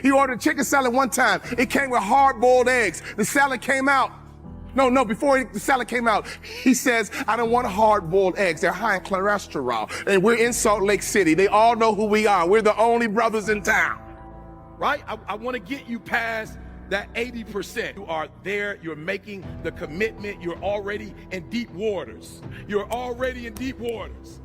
He ordered chicken salad one time. It came with hard-boiled eggs. The salad came out. Before the salad came out, he says, I don't want hard-boiled eggs. They're high in cholesterol. And we're in Salt Lake City. They all know who we are. We're the only brothers in town. Right? I want to get you past that 80%. You are there, you're making the commitment, you're already in deep waters. You're already in deep waters.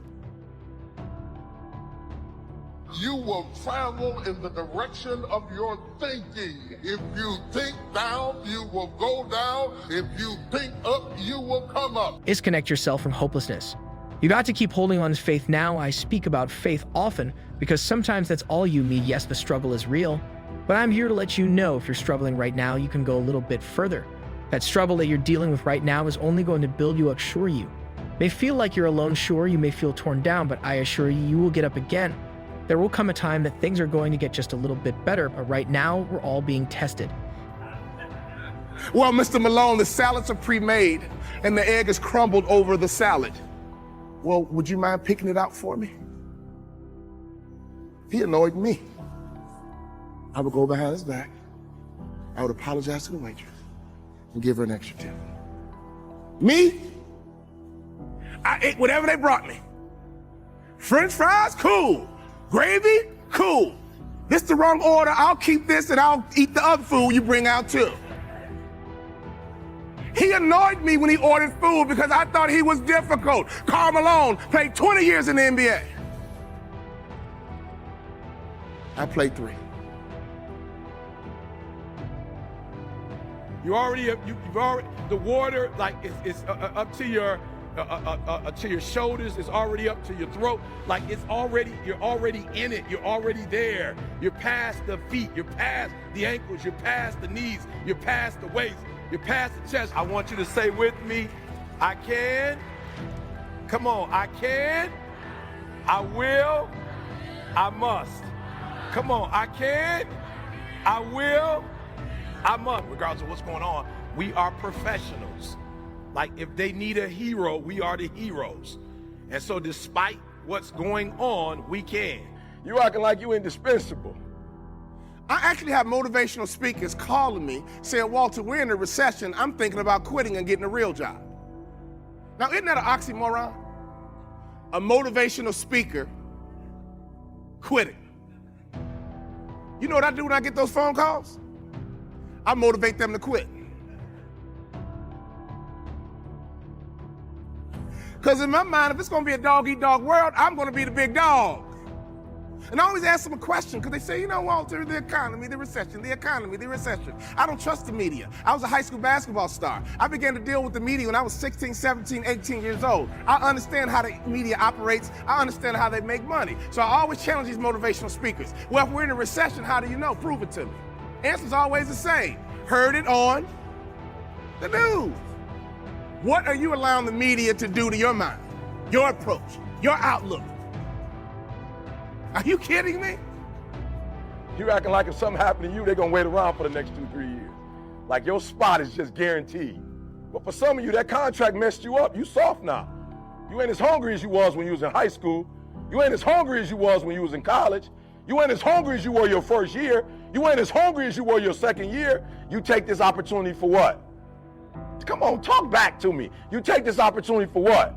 You will travel in the direction of your thinking. If you think down, you will go down. If you think up, you will come up. Disconnect yourself from hopelessness. You got to keep holding on to faith now. I speak about faith often because sometimes that's all you need. Yes, the struggle is real, but I'm here to let you know if you're struggling right now, you can go a little bit further. That struggle that you're dealing with right now is only going to build you up, sure you. May feel like you're alone, sure, you may feel torn down, but I assure you, you will get up again. There will come a time that things are going to get just a little bit better, but right now, we're all being tested. Well, Mr. Malone, the salads are pre-made and the egg is crumbled over the salad. Well, would you mind picking it out for me? He annoyed me. I would go behind his back. I would apologize to the waitress and give her an extra tip. Me? I ate whatever they brought me. French fries? Cool. Gravy? Cool. This the wrong order. I'll keep this and I'll eat the other food you bring out too. He annoyed me when he ordered food because I thought he was difficult. Karl Malone played 20 years in the NBA. I played 3. You've already, the water, like, it's up to your shoulders, it's already up to your throat. Like, you're already in it, you're already there. You're past the feet, you're past the ankles, you're past the knees, you're past the waist, you're past the chest. I want you to say with me, I can, come on, I can, I will, I must. Come on, I can, I will, I must. Regardless of what's going on, we are professionals. Like, if they need a hero, we are the heroes. And so despite what's going on, we can. You acting like you indispensable. I actually have motivational speakers calling me saying, Walter, we're in a recession. I'm thinking about quitting and getting a real job. Now, isn't that an oxymoron? A motivational speaker quitting. You know what I do when I get those phone calls? I motivate them to quit. Because in my mind, if it's going to be a dog-eat-dog world, I'm going to be the big dog. And I always ask them a question, because they say, you know, Walter, the economy, the recession, the economy, the recession. I don't trust the media. I was a high school basketball star. I began to deal with the media when I was 16, 17, 18 years old. I understand how the media operates. I understand how they make money. So I always challenge these motivational speakers. Well, if we're in a recession, how do you know? Prove it to me. Answer's always the same. Heard it on the news. What are you allowing the media to do to your mind, your approach, your outlook? Are you kidding me? You acting like if something happened to you, they're gonna wait around for the next 2-3 years. Like your spot is just guaranteed. But for some of you, that contract messed you up. You soft now. You ain't as hungry as you was when you was in high school. You ain't as hungry as you was when you was in college. You ain't as hungry as you were your first year. You ain't as hungry as you were your second year. You take this opportunity for what? Come on, talk back to me. You take this opportunity for what?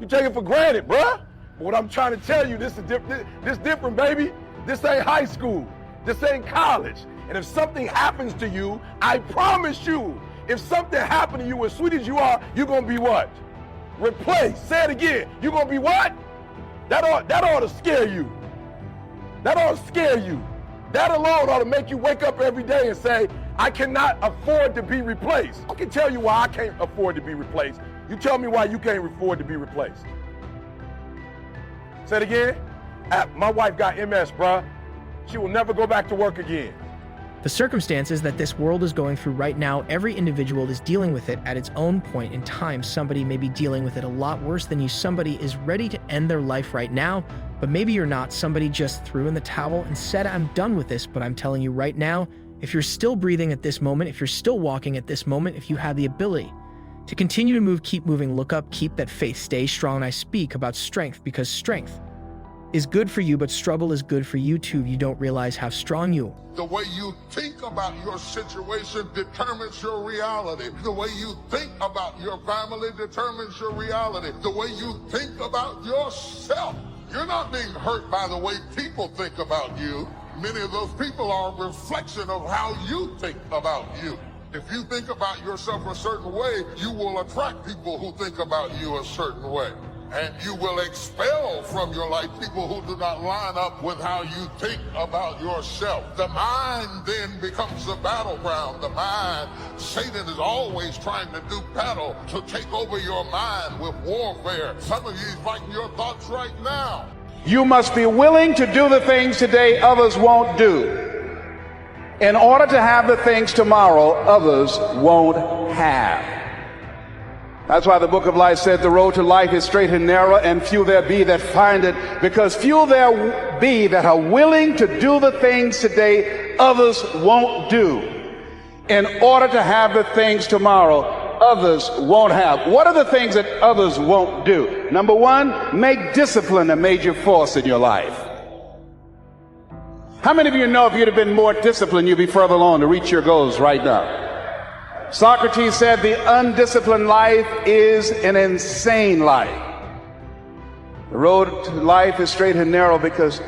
You take it for granted, bruh. But what I'm trying to tell you, this different, baby. This ain't high school. This ain't college. And if something happens to you, I promise you, if something happened to you, as sweet as you are, you're gonna be what? Replaced. Say it again. You're gonna be what? That ought to scare you. That ought to scare you. That alone ought to make you wake up every day and say, I cannot afford to be replaced. I can tell you why I can't afford to be replaced. You tell me why you can't afford to be replaced. Say it again. My wife got MS, bruh. She will never go back to work again. The circumstances that this world is going through right now, every individual is dealing with it at its own point in time. Somebody may be dealing with it a lot worse than you. Somebody is ready to end their life right now, but maybe you're not. Somebody just threw in the towel and said, I'm done with this. But I'm telling you right now, if you're still breathing at this moment, if you're still walking at this moment, if you have the ability to continue to move, keep moving, look up, keep that faith, stay strong. And I speak about strength because strength is good for you, but struggle is good for you too. You don't realize how strong you. The way you think about your situation determines your reality. The way you think about your family determines your reality. The way you think about yourself. You're not being hurt by the way people think about you. Many of those people are a reflection of how you think about you. If you think about yourself a certain way, you will attract people who think about you a certain way. And you will expel from your life people who do not line up with how you think about yourself. The mind then becomes the battleground. The mind, Satan is always trying to do battle to take over your mind with warfare. Some of you is fighting your thoughts right now. You must be willing to do the things today others won't do, in order to have the things tomorrow others won't have. That's why the book of life said the road to life is straight and narrow, and few there be that find it, because few there be that are willing to do the things today others won't do, in order to have the things tomorrow others won't have. What are the things that others won't do? Number one, make discipline a major force in your life. How many of you know if you'd have been more disciplined, you'd be further along to reach your goals right now? Socrates said the undisciplined life is an insane life. The road to life is straight and narrow because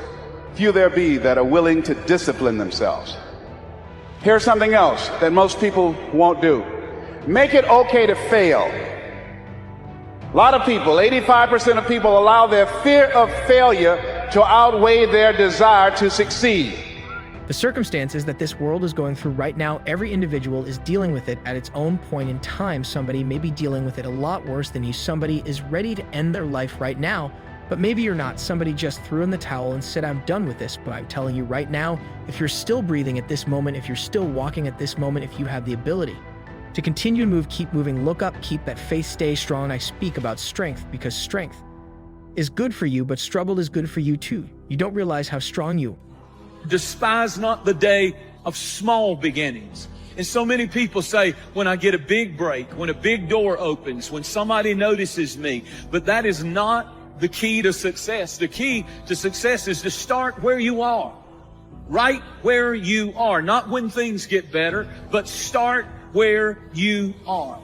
few there be that are willing to discipline themselves. Here's something else that most people won't do. Make it okay to fail. A lot of people, 85% of people, allow their fear of failure to outweigh their desire to succeed. The circumstances that this world is going through right now, every individual is dealing with it at its own point in time. Somebody may be dealing with it a lot worse than you. Somebody is ready to end their life right now, but maybe you're not. Somebody just threw in the towel and said, I'm done with this. But I'm telling you right now, if you're still breathing at this moment, if you're still walking at this moment, if you have the ability to continue to move, keep moving, look up, keep that faith, stay strong. I speak about strength because strength is good for you, but struggle is good for you too. You don't realize how strong you are. Despise not the day of small beginnings. And so many people say, when I get a big break, when a big door opens, when somebody notices me. But that is not the key to success. The key to success is to start where you are. Right where you are. Not when things get better, but start where you are.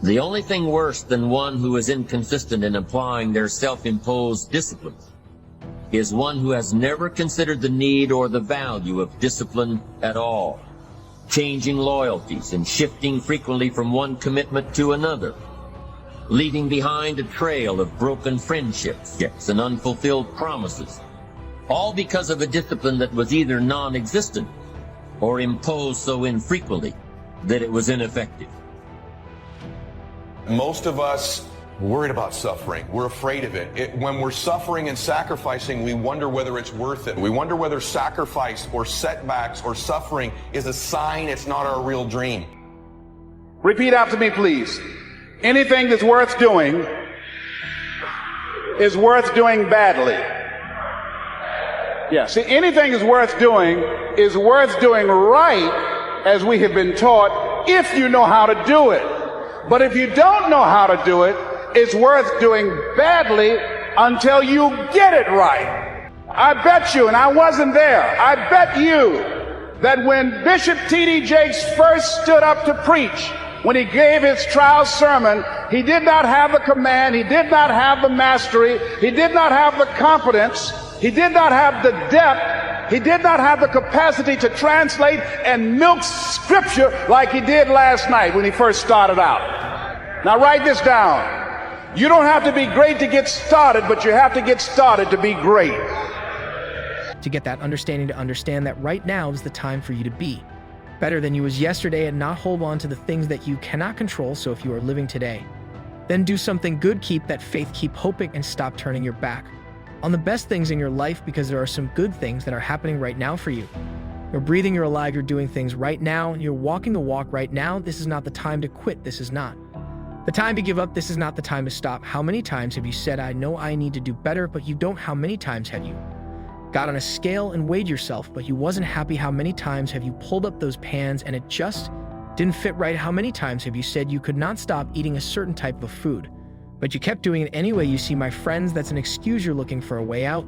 The only thing worse than one who is inconsistent in applying their self-imposed disciplines is one who has never considered the need or the value of discipline at all, changing loyalties and shifting frequently from one commitment to another, leaving behind a trail of broken friendships and unfulfilled promises, all because of a discipline that was either non-existent or imposed so infrequently that it was ineffective. Most of us are worried about suffering. We're afraid of it. When we're suffering and sacrificing, we wonder whether it's worth it. We wonder whether sacrifice or setbacks or suffering is a sign it's not our real dream. Repeat after me, please. Anything that's worth doing is worth doing badly. Yeah, see, anything is worth doing right, as we have been taught, if you know how to do it. But if you don't know how to do it, it's worth doing badly until you get it right. I bet you, and I wasn't there, I bet you that when Bishop T.D.Jakes first stood up to preach, when he gave his trial sermon, he did not have the command, he did not have the mastery, he did not have the competence, he did not have the depth, he did not have the capacity to translate and milk scripture like he did last night when he first started out. Now write this down. You don't have to be great to get started, but you have to get started to be great. To get that understanding, to understand that right now is the time for you to be better than you was yesterday and not hold on to the things that you cannot control. So if you are living today, then do something good, keep that faith, keep hoping, and stop turning your back on the best things in your life, because there are some good things that are happening right now for you. You're breathing, you're alive, you're doing things right now, you're walking the walk right now. This is not the time to quit. This is not the time to give up. This is not the time to stop. How many times have you said, I know I need to do better, but you don't? How many times have you got on a scale and weighed yourself, but you wasn't happy? How many times have you pulled up those pans and it just didn't fit right? How many times have you said you could not stop eating a certain type of food, but you kept doing it anyway. You see, my friends, that's an excuse you're looking for a way out.